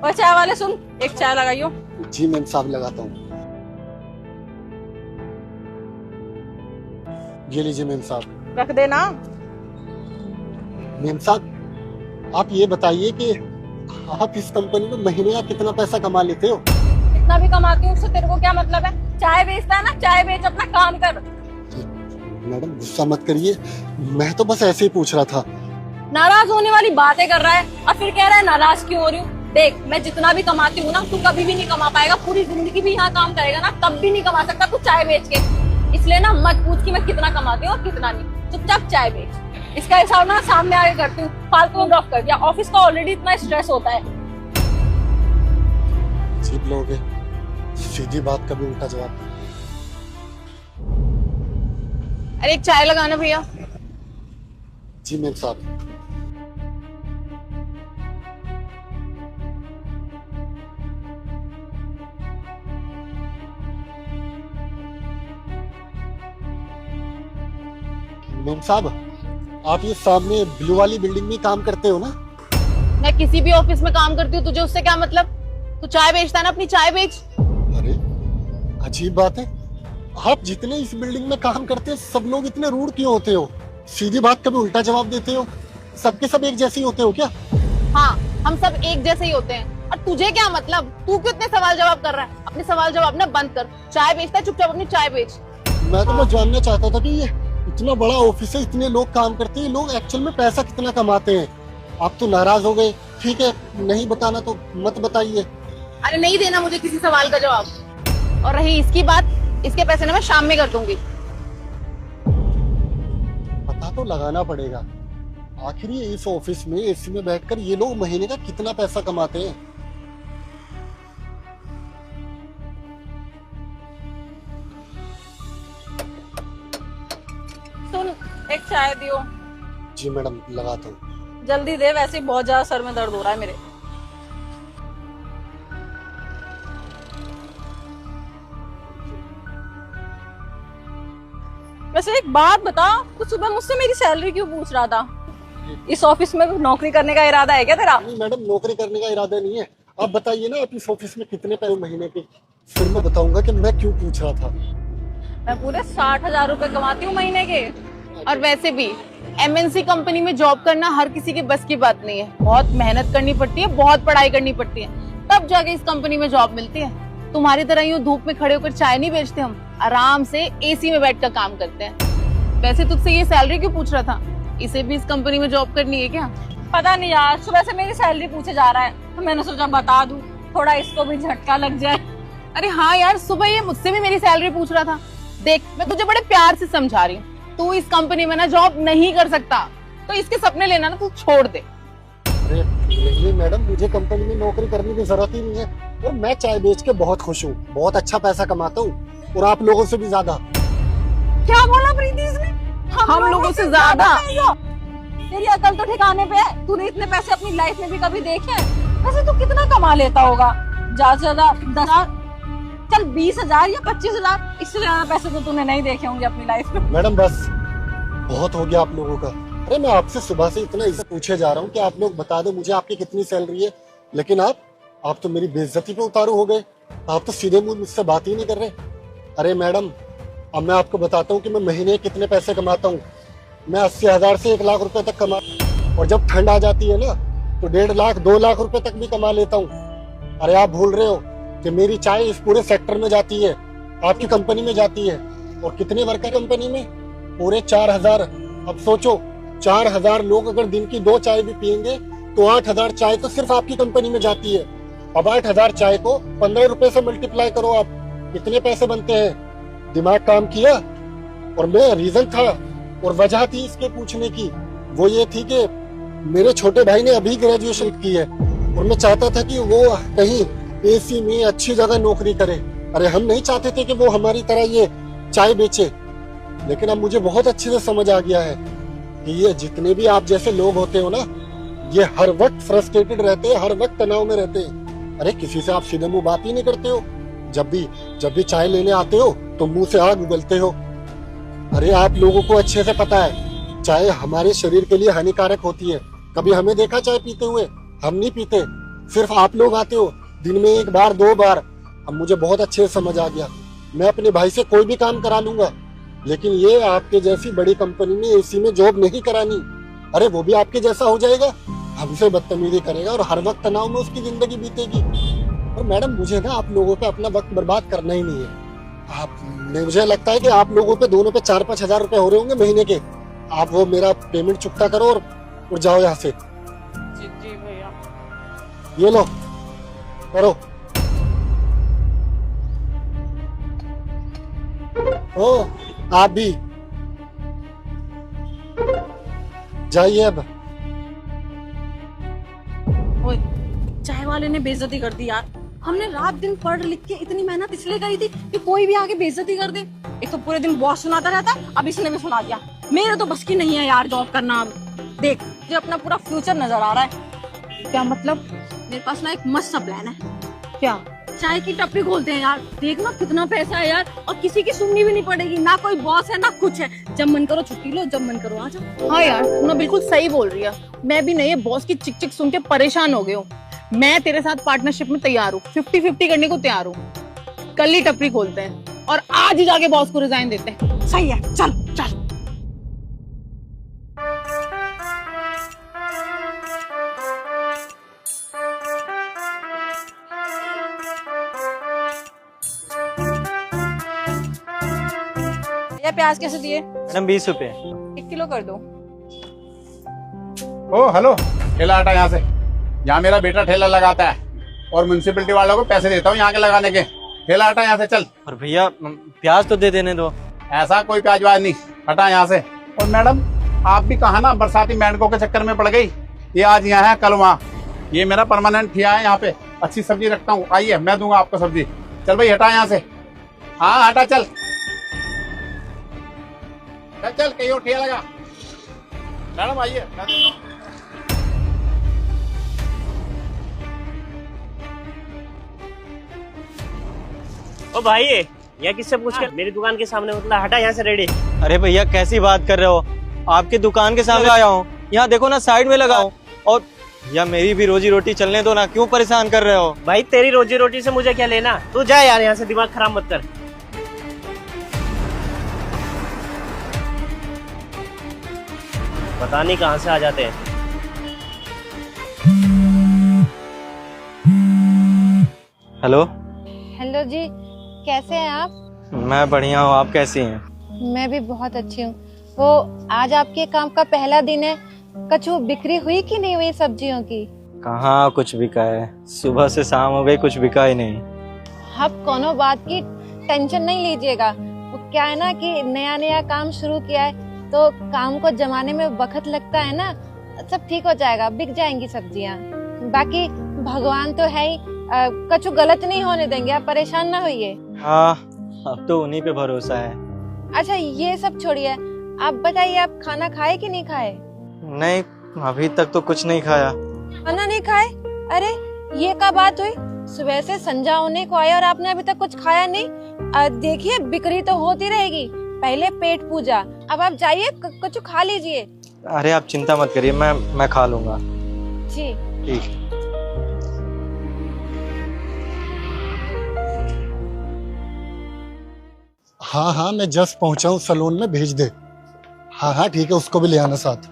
और चाय वाले सुन, एक चाय लगाइयो। जी मैम साहब लगाता हूँ। ये लीजिए मैम साहब। रख देना। मैम साहब आप ये बताइए कि आप इस कंपनी में महीने का कितना पैसा कमा लेते हो? इतना भी कमाती हूँ उससे तेरे को क्या मतलब है? चाय बेचता है ना, चाय बेच, अपना काम कर। मैडम गुस्सा मत करिए, मैं तो बस ऐसे ही पूछ रहा था। नाराज होने वाली बातें कर रहा है और फिर कह रहा है नाराज क्यों हो रही हूँ। देख, मैं जितना भी कमाती हूँ ना, तू कभी भी नहीं कमा पाएगा। पूरी जिंदगी भी यहाँ काम करेगा ना, तब भी नहीं कमा सकता तू चाय बेच के। इसलिए ना मत पूछ कि मैं कितना कमाती हूँ और कितना नहीं। चुपचाप चाय बेच। इसका हिसाब ना सामने आगे करती हूँ। फालतू में ड्रॉप कर दिया। ऑफिस का ऑलरेडी इतना स्ट्रेस होता है। अजीब लोग हैं, सीधी बात कभी उल्टा जवाब। अरे एक चाय लगाना भैया। जी मैम साहब। मैम साहब आप ये सामने ब्लू वाली बिल्डिंग में काम करते हो ना? मैं किसी भी ऑफिस में काम करती हूँ, तुझे उससे क्या मतलब? तू चाय बेचता है ना, अपनी चाय बेच। अरे अजीब बात है, आप जितने इस बिल्डिंग में काम करते हैं सब लोग इतने रूड क्यों होते हो? सीधी बात कभी उल्टा जवाब देते हो? सबके सब एक जैसे ही होते हो क्या? हाँ, हम सब एक जैसे ही होते हैं। और तुझे क्या मतलब? तू क्यों इतने सवाल जवाब कर रहा है? अपने सवाल जवाब ना बंद कर। चाय बेचता है, चुपचाप अपनी चाय बेच। मैं तो बस जानना चाहता था कि ये इतना बड़ा ऑफिस है, इतने लोग काम करते हैं, लोग एक्चुअल में पैसा कितना कमाते हैं। आप तो नाराज हो गए, ठीक है, नहीं बताना तो मत बताइए। अरे नहीं देना मुझे किसी सवाल का जवाब। और रही इसकी बात, इसके पैसे ना मैं शाम में कर दूंगी। पता तो लगाना पड़ेगा, आखिर ये इस ऑफिस में एसी में बैठकर ये लोग महीने का कितना पैसा कमाते हैं। सुन, एक चाय दियो। जी मैडम लगाता हूँ। जल्दी दे, वैसे ही बहुत ज्यादा सर में दर्द हो रहा है मेरे। वैसे एक बात बता, तू सुबह मुझसे मेरी सैलरी क्यों पूछ रहा था? इस ऑफिस में नौकरी करने का इरादा है क्या तेरा? नहीं मैडम, नौकरी करने का इरादा नहीं है। आप बताइए ना, आप इस ऑफिस में कितने पैसे महीने के, फिर मैं बताऊंगा कि मैं क्यों पूछ रहा था। मैं पूरे 60,000 रुपए कमाती हूँ महीने के। और वैसे भी एमएनसी कंपनी में जॉब करना हर किसी के बस की बात नहीं है। बहुत मेहनत करनी पड़ती है, बहुत पढ़ाई करनी पड़ती है, तब जाके इस कंपनी में जॉब मिलती है। तुम्हारी तरह यूं धूप में खड़े होकर चाय नहीं बेचते हम, आराम से एसी में बैठकर काम करते हैं। वैसे तुझसे ये सैलरी क्यों पूछ रहा था? इसे भी इस कंपनी में जॉब करनी है क्या? पता नहीं यार, सुबह से मेरी सैलरी पूछे जा रहा है, तो मैंने सोचा बता दूं, थोड़ा इसको भी झटका लग जाए। अरे हाँ यार, सुबह ये मुझसे भी मेरी सैलरी पूछ रहा था। देख, मैं तुझे बड़े प्यार से समझा रही हूँ, तू इस कंपनी में ना जॉब नहीं कर सकता, तो इसके सपने लेना ना तू छोड़ दे। अरे नहीं मैडम, मुझे कंपनी में नौकरी करने की जरूरत ही नहीं है, और मैं चाय बेच के बहुत खुश हूँ, बहुत अच्छा पैसा कमाता हूँ, और आप लोगों से भी ज्यादा। क्या बोला प्रीति इसने? हम लोगों से ज्यादा? तेरी अकल तो ठिकाने पे है। तूने इतने पैसे अपनी लाइफ में भी कभी देखे हैं? वैसे तू कितना कमा लेता होगा? ज्यादा से ज्यादा 10,000, चल 20,000 या 25,000, इससे ज्यादा पैसे तो तूने नहीं देखे होंगे अपनी लाइफ में। मैडम बस बहुत हो गया आप लोगों का। अरे मैं आपसे सुबह से इतना इसे पूछे जा रहा हूँ कि आप लोग बता दो मुझे आपकी कितनी सैलरी है, लेकिन आप तो मेरी बेइज्जती पे उतारू हो गए। आप तो सीधे मुंह मुझसे बात ही नहीं कर रहे। अरे मैडम, अब मैं आपको बताता हूँ कि मैं महीने कितने पैसे कमाता हूँ। मैं 80,000 से 1 लाख रुपए तक कमा, और जब ठंड आ जाती है ना तो 1.5 लाख 2 लाख रुपए तक भी कमा लेता हूँ। अरे आप भूल रहे हो कि मेरी चाय इस पूरे सेक्टर में जाती है, आपकी कंपनी में जाती है, और कितने वर्कर कंपनी में? पूरे 4,000। अब सोचो, 4,000 लोग अगर दिन की 2 चाय भी पियेंगे तो 8,000 चाय तो सिर्फ आपकी कंपनी में जाती है। अब 8,000 चाय को 15 रुपए से मल्टीप्लाई करो, आप कितने पैसे बनते हैं? दिमाग काम किया? और मैं रीजन था और वजह थी इसके पूछने की, वो ये थी कि मेरे छोटे भाई ने अभी ग्रेजुएशन की है, और मैं चाहता था कि वो कहीं एसी में अच्छी जगह नौकरी करे। अरे हम नहीं चाहते थे कि वो हमारी तरह ये चाय बेचे, लेकिन अब मुझे बहुत अच्छे से समझ आ गया है कि ये जितने भी आप जैसे लोग होते हो ना, ये हर वक्त फ्रस्ट्रेटेड रहते हैं, हर वक्त तनाव में रहते हैं। अरे किसी से आप सीधे मुंह बात ही नहीं करते हो, जब भी चाय लेने आते हो तो मुंह से आग उगलते हो। अरे आप लोगों को अच्छे से पता है चाय हमारे शरीर के लिए हानिकारक होती है। कभी हमें देखा चाय पीते हुए? हम नहीं पीते। सिर्फ आप लोग आते हो दिन में 1 बार 2 बार। अब मुझे बहुत अच्छे से समझ आ गया, मैं अपने भाई से कोई भी काम करा लूंगा, लेकिन ये आपके जैसी बड़ी कंपनी में एसी में जॉब नहीं करानी। अरे वो भी आपके जैसा हो जाएगा, हमसे बदतमीजी करेगा और हर वक्त तनाव में उसकी जिंदगी बीतेगी। और मैडम मुझे ना आप लोगों पे अपना वक्त बर्बाद करना ही नहीं है। मुझे लगता है कि आप लोगों पे दोनों पे 4-5 हजार रुपए हो रहे होंगे महीने के। आप वो मेरा पेमेंट चुकता करो और जाओ यहाँ से। जी जी भैया। ये लो करो। ओ आप भी जाइए अब। ओए, चाय वाले ने बेइज्जती कर दी यार। हमने रात दिन पढ़ लिख के इतनी मेहनत इसलिए करी थी कि कोई भी आके बेइज्जती कर दे। एक तो पूरे दिन बॉस सुनाता रहता है, अब इसने भी सुना दिया। मेरे तो बस की नहीं है यार जॉब करना। अब देख मुझे अपना पूरा फ्यूचर नजर आ रहा है। क्या मतलब? मेरे पास ना एक मस्त सा प्लान है। क्या? चाय की टपरी खोलते हैं यार, देखना कितना पैसा है यार, और किसी की सुननी भी नहीं पड़ेगी, ना कोई बॉस है ना कुछ है। जब मन करो छुट्टी लो, जब मन करो आ जाओ। हाँ यार, तू ना बिल्कुल सही बोल रही है। मैं भी नहीं बॉस की चिक चिक सुन के परेशान हो गई हूँ। मैं तेरे साथ पार्टनरशिप में तैयार हूँ, 50-50 करने को तैयार हूँ। कल ही टपरी खोलते हैं और आज ही जाके बॉस को रिजाइन देते हैं। सही है, चल चल। ये प्याज कैसे दिए? मैडम 20 रुपए। 1 किलो कर दो। ओ हेलो, ठेला हटा यहाँ से। यहाँ मेरा बेटा ठेला लगाता है और म्यूनसिपलिटी वालों को पैसे देता हूँ यहाँ के लगाने के। ठेला हटा यहाँ से, चल। और भैया प्याज तो दे देने दो। ऐसा कोई प्याज वाज नहीं, हटा यहाँ से। और मैडम आप भी कहा ना बरसाती मेंढकों के चक्कर में पड़ गई। ये आज यहाँ है, कल वहाँ। ये मेरा परमानेंट ठिया है यहाँ पे। अच्छी सब्जी रखता हूँ, आइए मैं दूंगा आपको सब्जी। चल भाई हटा यहाँ से। हाँ हटा, चल चल चल, कहीं और ठिया लगा। मैडम आइए, मैं दूंगा। ओ भाई यहाँ किससे पूछ कर मेरी दुकान के सामने मतलब हटा यहाँ से रेडी। अरे भैया कैसी बात कर रहे हो, आपकी दुकान के सामने आया हूँ। यहाँ देखो ना साइड में लगा हूँ। और भैया मेरी भी रोजी रोटी चलने दो ना, क्यों परेशान कर रहे हो? भाई तेरी रोजी रोटी से मुझे क्या लेना, तू जा यार यहाँ से, दिमाग खराब मत कर। पता नहीं कहाँ से आ जाते हैं। हेलो। हेलो जी, कैसे हैं आप? मैं बढ़िया हूँ, आप कैसी हैं? मैं भी बहुत अच्छी हूँ। वो आज आपके काम का पहला दिन है, कछु बिक्री हुई कि नहीं हुई सब्जियों की? कहाँ कुछ बिका है, सुबह से शाम हो गई, कुछ बिका ही नहीं। आप कोनो बात की टेंशन नहीं लीजिएगा। वो क्या है ना कि नया नया काम शुरू किया है तो काम को जमाने में वक्त लगता है ना, सब ठीक हो जाएगा, बिक जाएंगी सब्जियाँ। बाकी भगवान तो है ही, कछु गलत नहीं होने देंगे, आप परेशान ना होइए। हाँ अब तो उन्हीं पे भरोसा है। अच्छा ये सब छोड़िए, आप बताइए आप खाना खाए कि नहीं खाए? नहीं अभी तक तो कुछ नहीं खाया। खाना नहीं खाए? अरे ये क्या बात हुई, सुबह से संजा होने को आया और आपने अभी तक कुछ खाया नहीं। देखिए बिक्री तो होती रहेगी, पहले पेट पूजा। अब आप जाइए कुछ खा लीजिए। अरे आप चिंता मत करिए, मैं खा लूंगा। जी ठीक। हाँ हाँ मैं जस्ट पहुंचा हूँ सलून में, भेज दे। हाँ हाँ ठीक है, उसको भी ले आना साथ।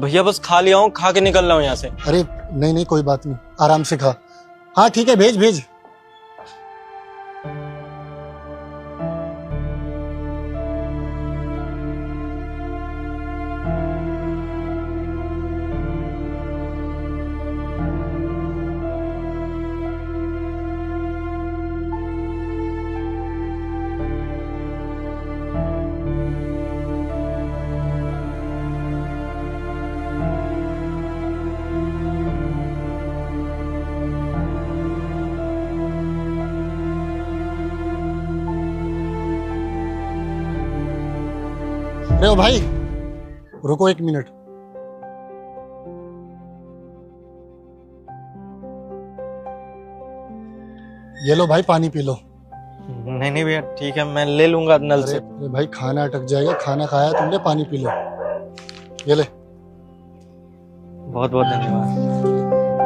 भैया बस खा लिया हूँ, खा के निकल रहा हूँ यहाँ से। अरे नहीं नहीं कोई बात नहीं, आराम से खा। हाँ ठीक है, भेज भेज। अरे ओ भाई रुको 1 मिनट। ये लो भाई पानी पी लो। नहीं नहीं भैया ठीक है, मैं ले लूंगा नल से। अरे भाई खाना अटक जाएगा, खाना खाया तुमने, पानी पी लो। ये ले। बहुत बहुत धन्यवाद।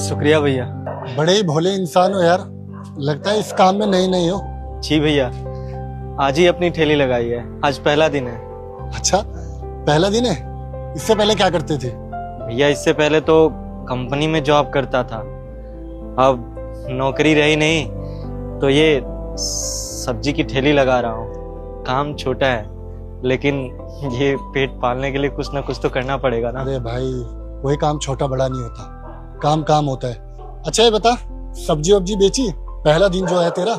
शुक्रिया भैया। बड़े ही भोले इंसान हो यार, लगता है इस काम में नई नहीं हो। जी भैया, आज ही अपनी ठेली लगाई है, आज पहला दिन है। अच्छा, पहला दिन है? इससे पहले क्या करते थे? भैया इससे पहले तो कंपनी में जॉब करता था, अब नौकरी रही नहीं तो ये सब्जी की ठेली लगा रहा हूँ। काम छोटा है लेकिन ये पेट पालने के लिए कुछ ना कुछ तो करना पड़ेगा ना। अरे भाई, कोई काम छोटा बड़ा नहीं होता, काम काम होता है। अच्छा ये बता, सब्जी वब्जी बेची? पहला दिन जो है तेरा।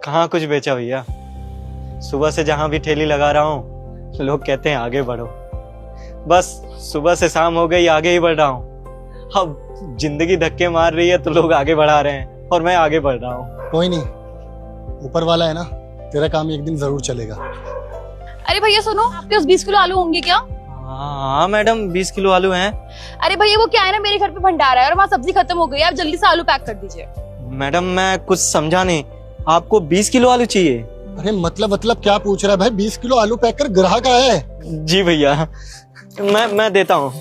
कहाँ कुछ बेचा भैया, सुबह से जहाँ भी ठेली लगा रहा हूँ लोग कहते हैं आगे बढ़ो, बस सुबह से शाम हो गई आगे ही बढ़ रहा हूँ। अब जिंदगी धक्के मार रही है तो लोग आगे बढ़ा रहे हैं और मैं आगे बढ़ रहा हूँ। कोई नहीं, ऊपर वाला है ना, तेरा काम एक दिन जरूर चलेगा। अरे भैया सुनो, आपके पास 20 किलो आलू होंगे क्या? हाँ मैडम, 20 किलो आलू हैं। अरे भैया वो क्या है ना, मेरे घर पे भंडारा है और वहाँ सब्जी खत्म हो गई है, आप जल्दी से आलू पैक कर दीजिए। मैडम मैं कुछ समझा नहीं, आपको 20 किलो आलू चाहिए? अरे मतलब क्या पूछ रहा है भाई? 20 किलो आलू पैक कर, ग्राहक आया है। जी भैया, मैं देता हूँ।